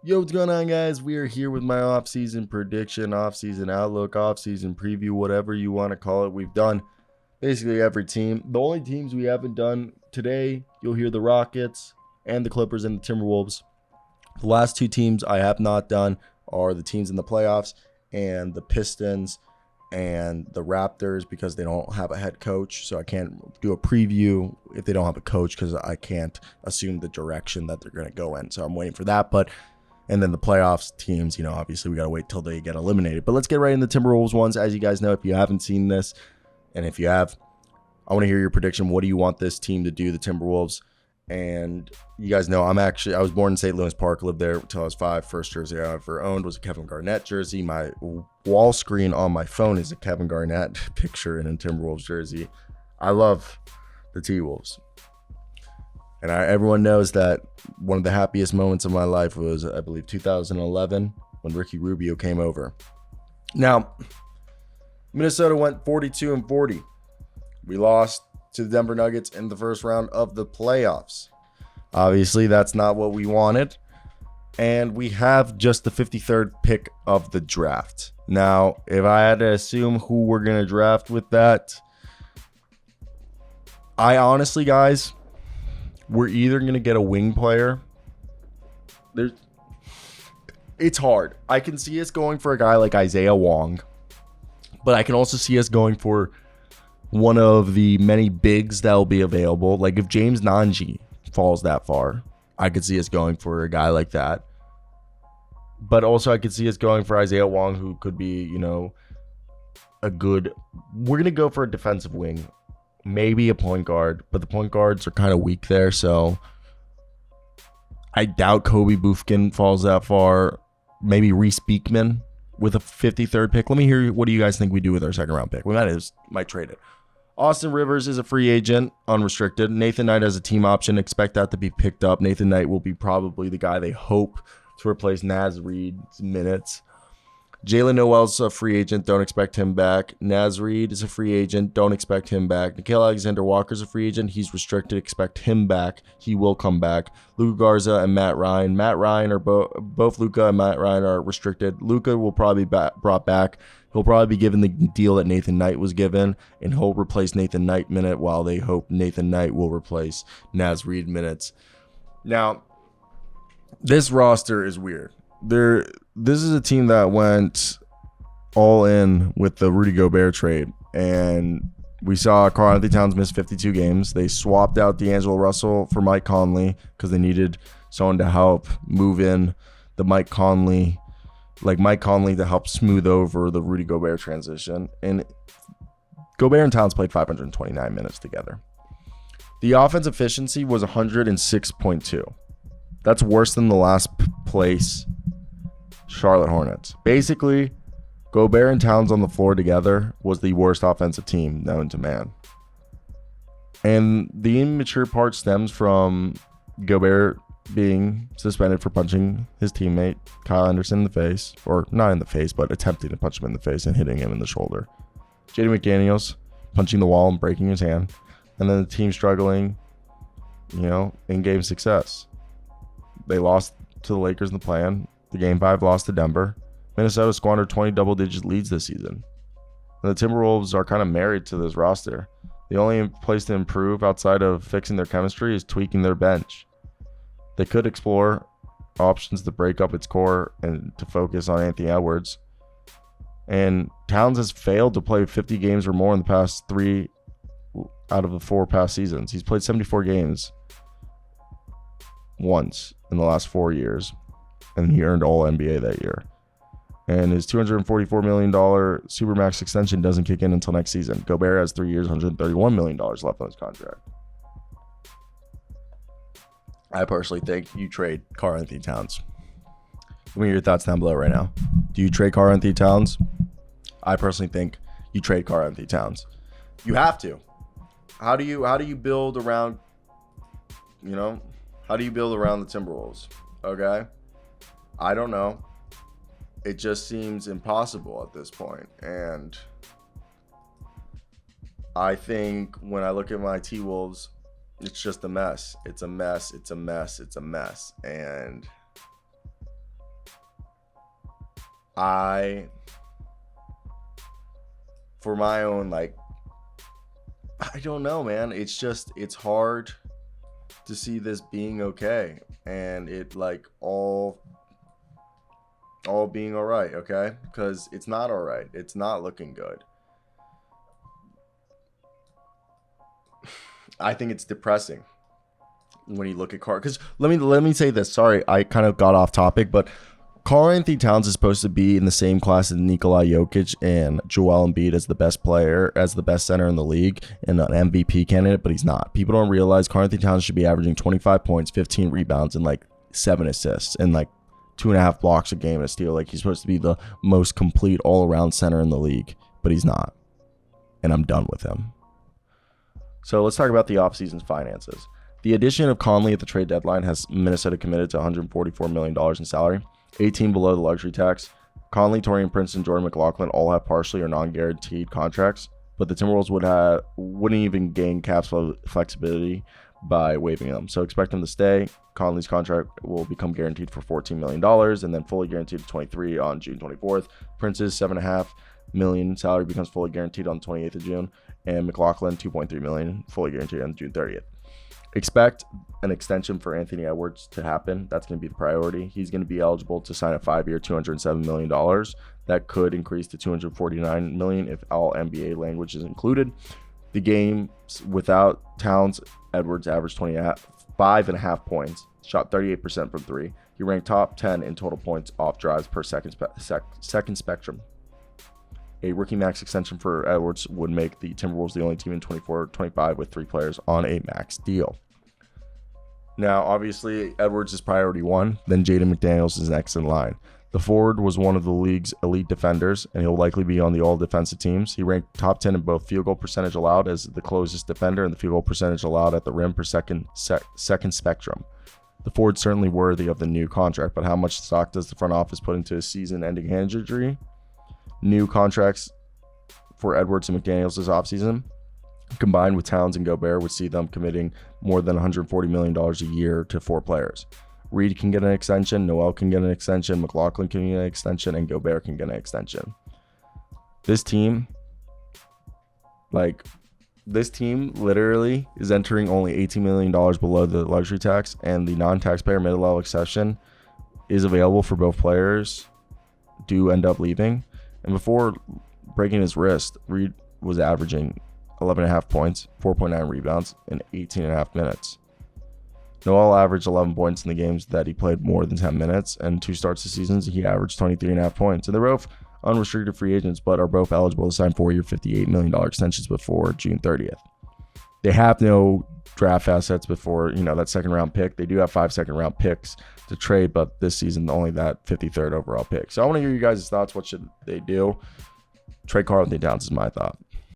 Yo, what's going on, guys? We are here with my off-season prediction, off-season outlook, off-season preview, whatever you want to call it. We've done basically every team. The only teams we haven't done today, you'll hear the Rockets and the Clippers and the Timberwolves. The last two teams I have not done are the teams in the playoffs and the Pistons and the Raptors because they don't have a head coach. So I can't do a preview if they don't have a coach because I can't assume the direction that they're going to go in. So I'm waiting for that. And then the playoffs teams, obviously we got to wait till they get eliminated. But let's get right into the Timberwolves ones. As you guys know, if you haven't seen this, and if you have, I want to hear your prediction. What do you want this team to do, the Timberwolves? And you guys know I was born in St. Louis Park, lived there until I was 5. First jersey I ever owned was a Kevin Garnett jersey. My wall screen on my phone is a Kevin Garnett picture in a Timberwolves jersey. I love the T-Wolves. And everyone knows that one of the happiest moments of my life was, I believe, 2011 when Ricky Rubio came over. Now, Minnesota went 42-40. We lost to the Denver Nuggets in the first round of the playoffs. Obviously, that's not what we wanted. And we have just the 53rd pick of the draft. Now, if I had to assume who we're going to draft with that, I honestly, guys, we're either going to get a wing player. It's hard. I can see us going for a guy like Isaiah Wong, but I can also see us going for one of the many bigs that will be available. Like if James Nanji falls that far, I could see us going for a guy like that. But also I could see us going for Isaiah Wong, who could be, we're going to go for a defensive wing. Maybe a point guard, but the point guards are kind of weak there, so I doubt Kobe Bufkin falls that far. Maybe Reese Beekman with a 53rd pick. Let me hear what do you guys think we do with our second round pick. We might trade it. Austin Rivers is a free agent, unrestricted. Nathan Knight has a team option. Expect that to be picked up. Nathan Knight will be probably the guy they hope to replace Naz Reid's minutes. Jalen Noel's a free agent. Don't expect him back. Naz Reid is a free agent. Don't expect him back. Nickeil Alexander-Walker's a free agent. He's restricted. Expect him back. He will come back. Luka Garza and Matt Ryan. Matt Ryan are both Luka and Matt Ryan are restricted. Luka will probably be brought back. He'll probably be given the deal that Nathan Knight was given, and he'll replace Nathan Knight minute while they hope Nathan Knight will replace Naz Reid minutes. Now, this roster is weird. This is a team that went all in with the Rudy Gobert trade, and we saw Karl-Anthony Towns miss 52 games. They swapped out D'Angelo Russell for Mike Conley because they needed someone to help move in the Mike Conley to help smooth over the Rudy Gobert transition. And Gobert and Towns played 529 minutes together. The offense efficiency was 106.2. That's worse than the last place Charlotte Hornets. Basically, Gobert and Towns on the floor together was the worst offensive team known to man. And the immature part stems from Gobert being suspended for punching his teammate Kyle Anderson in the face, or not in the face, but attempting to punch him in the face and hitting him in the shoulder. Jaden McDaniels punching the wall and breaking his hand. And then the team struggling, in game success. They lost to the Lakers in the play-in. The Game 5 loss to Denver. Minnesota squandered 20 double-digit leads this season. And the Timberwolves are kind of married to this roster. The only place to improve outside of fixing their chemistry is tweaking their bench. They could explore options to break up its core and to focus on Anthony Edwards. And Towns has failed to play 50 games or more in the past 3 out of the 4 past seasons. He's played 74 games once in the last 4 years. And he earned all NBA that year. And his $244 million Supermax extension doesn't kick in until next season. Gobert has 3 years, $131 million left on his contract. I personally think you trade Karl-Anthony Towns. Give me your thoughts down below right now. Do you trade Karl-Anthony Towns? I personally think you trade Karl-Anthony Towns. You have to. How do you build around, how do you build around the Timberwolves? Okay? I don't know. It just seems impossible at this point. And I think when I look at my T-Wolves, it's just a mess. It's a mess. It's a mess. It's a mess. And For my own, I don't know, man. It's hard to see this being okay, and it all being all right, okay? Because it's not all right. It's not looking good. I think it's depressing when you look at Carl. Because let me say this. Sorry, I kind of got off topic, but Karl-Anthony Towns is supposed to be in the same class as Nikola Jokic and Joel Embiid as the best player, as the best center in the league, and an MVP candidate, but he's not. People don't realize Karl-Anthony Towns should be averaging 25 points, 15 rebounds, and 7 assists, and 2.5 blocks a game and a steal. He's supposed to be the most complete all-around center in the league, but he's not. And I'm done with him. So let's talk about the offseason's finances. The addition of Conley at the trade deadline has Minnesota committed to $144 million in salary, 18 below the luxury tax. Conley, Taurean Prince, and Jordan McLaughlin all have partially or non-guaranteed contracts, but the Timberwolves wouldn't even gain cap flexibility by waiving them. So expect him to stay. Conley's contract will become guaranteed for $14 million and then fully guaranteed to 23 on June 24th. Prince's $7.5 million salary becomes fully guaranteed on the 28th of June, and McLaughlin $2.3 million fully guaranteed on June 30th. Expect an extension for Anthony Edwards to happen. That's going to be the priority. He's going to be eligible to sign a 5-year, $207 million. That could increase to $249 million if all NBA language is included. The games without Towns, Edwards averaged 25.5 points, shot 38% from three. He ranked top 10 in total points off drives per second spectrum. A rookie max extension for Edwards would make the Timberwolves the only team in 24-25 with 3 players on a max deal. Now, obviously, Edwards is priority 1, then Jaden McDaniels is next in line. The forward was one of the league's elite defenders, and he'll likely be on the all-defensive teams. He ranked top 10 in both field goal percentage allowed as the closest defender and the field goal percentage allowed at the rim per second spectrum. The forward's certainly worthy of the new contract, but how much stock does the front office put into a season-ending hand injury? New contracts for Edwards and McDaniels this offseason, combined with Towns and Gobert, would see them committing more than $140 million a year to 4 players. Reed can get an extension, Noel can get an extension, McLaughlin can get an extension, and Gobert can get an extension. This team literally is entering only $18 million below the luxury tax, and the non-taxpayer mid-level exception is available for both players do end up leaving. And before breaking his wrist, Reed was averaging 11.5 points, 4.9 rebounds, in 18.5 minutes. Noel averaged 11 points in the games that he played more than 10 minutes, and 2 starts this season, he averaged 23.5 points. And they're both unrestricted free agents, but are both eligible to sign 4-year, $58 million extensions before June 30th. They have no draft assets before, that second-round pick. They do have 5 second-round picks to trade, but this season, only that 53rd overall pick. So I want to hear you guys' thoughts. What should they do? Trade Karl-Anthony Towns is my thought.